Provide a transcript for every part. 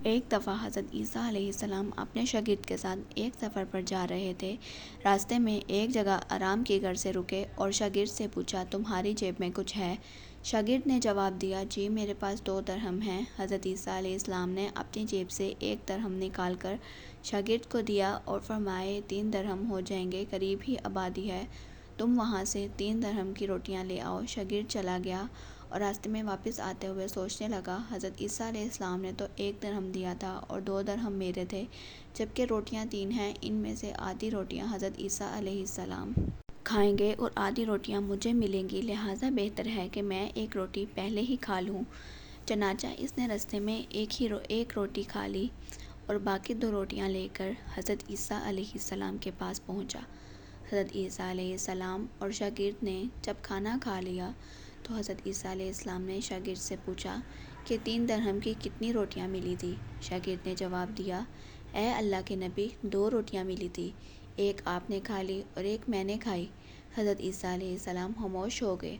ایک دفعہ حضرت عیسیٰ علیہ السلام اپنے شاگرد کے ساتھ ایک سفر پر جا رہے تھے۔ راستے میں ایک جگہ آرام کی غرض سے رکے اور شاگرد سے پوچھا، تمہاری جیب میں کچھ ہے؟ شاگرد نے جواب دیا، جی میرے پاس 2 درہم ہیں۔ حضرت عیسیٰ علیہ السلام نے اپنی جیب سے 1 درہم نکال کر شاگرد کو دیا اور فرمایا، 3 درہم ہو جائیں گے، قریب ہی آبادی ہے، تم وہاں سے 3 درہم کی روٹیاں لے آؤ۔ شاگرد چلا گیا اور راستے میں واپس آتے ہوئے سوچنے لگا، حضرت عیسیٰ علیہ السلام نے تو 1 درہم دیا تھا اور 2 درہم میرے تھے، جبکہ روٹیاں 3 ہیں، ان میں سے آدھی روٹیاں حضرت عیسیٰ علیہ السلام کھائیں گے اور آدھی روٹیاں مجھے ملیں گی، لہٰذا بہتر ہے کہ میں 1 روٹی پہلے ہی کھا لوں۔ چنانچہ اس نے راستے میں ایک روٹی کھا لی اور باقی 2 روٹیاں لے کر حضرت عیسیٰ علیہ السلام کے پاس پہنچا۔ حضرت عیسیٰ علیہ السلام اور شاگرد نے جب کھانا کھا لیا تو حضرت عیسیٰ علیہ السلام نے شاگرد سے پوچھا کہ 3 درہم کی کتنی روٹیاں ملی تھی؟ شاگرد نے جواب دیا، اے اللہ کے نبی، 2 روٹیاں ملی تھی، ایک آپ نے کھا لی اور ایک میں نے کھائی۔ حضرت عیسیٰ علیہ السلام خاموش ہو گئے،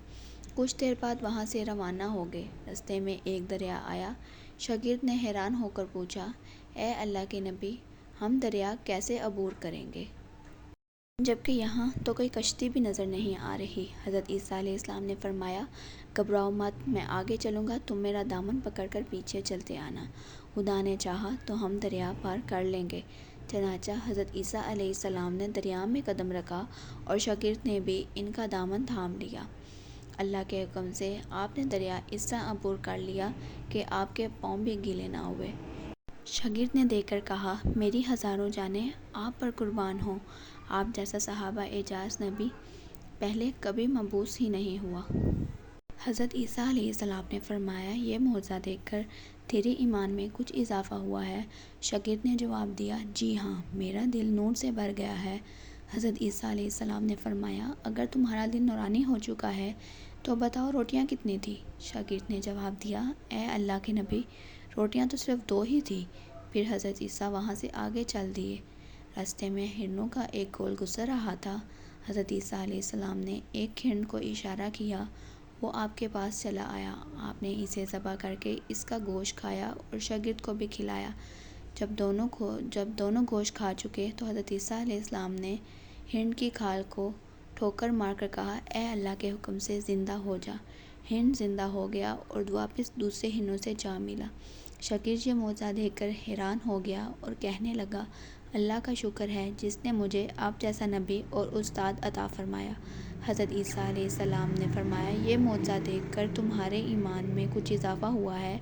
کچھ دیر بعد وہاں سے روانہ ہو گئے۔ راستے میں ایک دریا آیا۔ شاگرد نے حیران ہو کر پوچھا، اے اللہ کے نبی، ہم دریا کیسے عبور کریں گے، جبکہ یہاں تو کوئی کشتی بھی نظر نہیں آ رہی؟ حضرت عیسیٰ علیہ السلام نے فرمایا، گھبراؤ مت، میں آگے چلوں گا، تم میرا دامن پکڑ کر پیچھے چلتے آنا، خدا نے چاہا تو ہم دریا پار کر لیں گے۔ چنانچہ حضرت عیسیٰ علیہ السلام نے دریا میں قدم رکھا اور شاگرد نے بھی ان کا دامن تھام لیا۔ اللہ کے حکم سے آپ نے دریا اس طرح عبور کر لیا کہ آپ کے پاؤں بھی گیلے نہ ہوئے۔ شاگرد نے دیکھ کر کہا، میری ہزاروں جانیں آپ پر قربان ہوں، آپ جیسا صاحب اعجاز نبی پہلے کبھی مبعوث ہی نہیں ہوا۔ حضرت عیسیٰ علیہ السلام نے فرمایا، یہ معجزہ دیکھ کر تیرے ایمان میں کچھ اضافہ ہوا ہے؟ شاگرد نے جواب دیا، جی ہاں، میرا دل نور سے بھر گیا ہے۔ حضرت عیسیٰ علیہ السلام نے فرمایا، اگر تمہارا دل نورانی ہو چکا ہے تو بتاؤ روٹیاں کتنی تھیں؟ شاگرد نے جواب دیا، اے اللہ کے نبی، روٹیاں تو صرف 2 ہی تھیں۔ پھر حضرت عیسیٰ وہاں سے آگے چل دیے۔ راستے میں ہرنوں کا ایک گول گزر رہا تھا۔ حضرت عیسیٰ علیہ السلام نے ایک ہرن کو اشارہ کیا، وہ آپ کے پاس چلا آیا۔ آپ نے اسے ذبح کر کے اس کا گوشت کھایا اور شاگرد کو بھی کھلایا۔ جب دونوں گوشت کھا چکے تو حضرت عیسیٰ علیہ السلام نے ہرن کی کھال کو ٹھوکر مار کر کہا، اے اللہ کے حکم سے زندہ ہو جا۔ ہرن زندہ ہو گیا اور واپس دوسرے ہرنوں سے جا ملا۔ شاگرد یہ معجزہ دیکھ کر حیران ہو گیا اور کہنے لگا، اللہ کا شکر ہے جس نے مجھے آپ جیسا نبی اور استاد عطا فرمایا۔ حضرت عیسیٰ علیہ السلام نے فرمایا، یہ معجزہ دیکھ کر تمہارے ایمان میں کچھ اضافہ ہوا ہے؟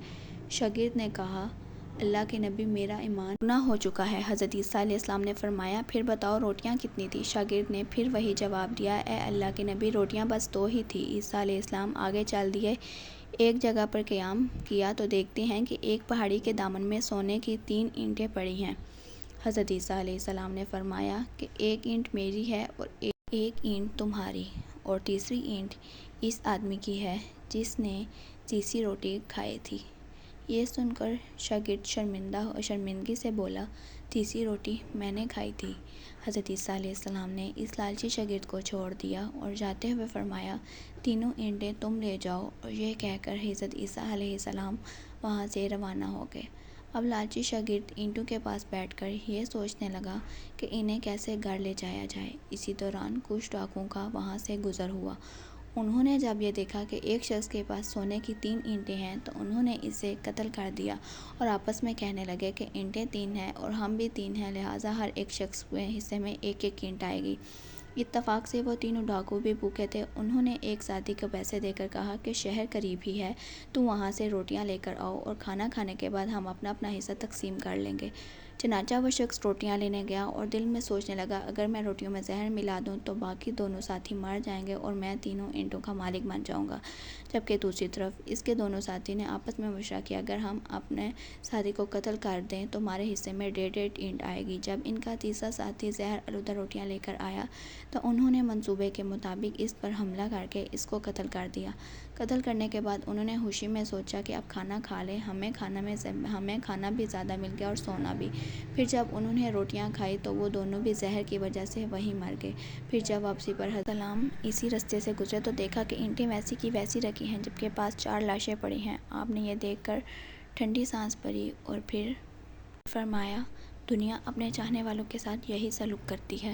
شاگرد نے کہا، اللہ کے نبی، میرا ایمان دوگنا ہو چکا ہے۔ حضرت عیسیٰ علیہ السلام نے فرمایا، پھر بتاؤ روٹیاں کتنی تھیں؟ شاگرد نے پھر وہی جواب دیا، اے اللہ کے نبی، روٹیاں بس 2 ہی تھیں۔ عیسیٰ علیہ السلام آگے چل دیے۔ ایک جگہ پر قیام کیا تو دیکھتے ہیں کہ ایک پہاڑی کے دامن میں سونے کی 3 اینٹیں پڑی ہیں۔ حضرت عیسیٰ علیہ السلام نے فرمایا کہ 1 اینٹ میری ہے اور 1 اینٹ تمہاری، اور تیسری اینٹ اس آدمی کی ہے جس نے تیسری روٹی کھائی تھی۔ یہ سن کر شاگرد شرمندگی سے بولا، تیسری روٹی میں نے کھائی تھی۔ حضرت عیسیٰ علیہ السلام نے اس لالچی شاگرد کو چھوڑ دیا اور جاتے ہوئے فرمایا، 3 اینٹیں تم لے جاؤ، اور یہ کہہ کر حضرت عیسیٰ علیہ السلام وہاں سے روانہ ہو گئے۔ اب لالچی شاگرد اینٹوں کے پاس بیٹھ کر یہ سوچنے لگا کہ انہیں کیسے گھر لے جایا جائے۔ اسی دوران کچھ ڈاکوؤں کا وہاں سے گزر ہوا۔ انہوں نے جب یہ دیکھا کہ ایک شخص کے پاس سونے کی 3 اینٹیں ہیں تو انہوں نے اسے قتل کر دیا اور آپس میں کہنے لگے کہ اینٹیں 3 ہیں اور ہم بھی 3 ہیں، لہٰذا ہر ایک شخص کے حصے میں 1 اینٹ آئے گی۔ اتفاق سے وہ تینوں ڈاکو بھی بھوکے تھے۔ انہوں نے ایک ساتھی کو پیسے دے کر کہا کہ شہر قریب ہی ہے، تم وہاں سے روٹیاں لے کر آؤ اور کھانا کھانے کے بعد ہم اپنا اپنا حصہ تقسیم کر لیں گے۔ چنانچہ وہ شخص روٹیاں لینے گیا اور دل میں سوچنے لگا، اگر میں روٹیوں میں زہر ملا دوں تو باقی دونوں ساتھی مر جائیں گے اور میں 3 اینٹوں کا مالک بن جاؤں گا، جبکہ دوسری طرف اس کے دونوں ساتھی نے آپس میں مشورہ کیا، اگر ہم اپنے ساتھی کو قتل کر دیں تو ہمارے حصے میں 1.5 اینٹ آئے گی۔ جب ان کا تیسرا ساتھی زہر آلودہ روٹیاں لے کر آیا تو انہوں نے منصوبے کے مطابق اس پر حملہ کر کے اس کو قتل کر دیا۔ قتل کرنے کے بعد انہوں نے خوشی میں سوچا کہ اب کھانا کھا لیں، ہمیں کھانا بھی زیادہ مل گیا اور سونا بھی۔ پھر جب انہوں نے روٹیاں کھائی تو وہ دونوں بھی زہر کی وجہ سے وہیں مر گئے۔ پھر جب واپسی پر حضرت السلام اسی راستے سے گزرے تو دیکھا کہ اینٹیں ویسی کی ویسی رکھی ہیں، جبکہ پاس 4 لاشیں پڑی ہیں۔ آپ نے یہ دیکھ کر ٹھنڈی سانس بھری اور پھر فرمایا، دنیا اپنے چاہنے والوں کے ساتھ یہی سلوک کرتی ہے۔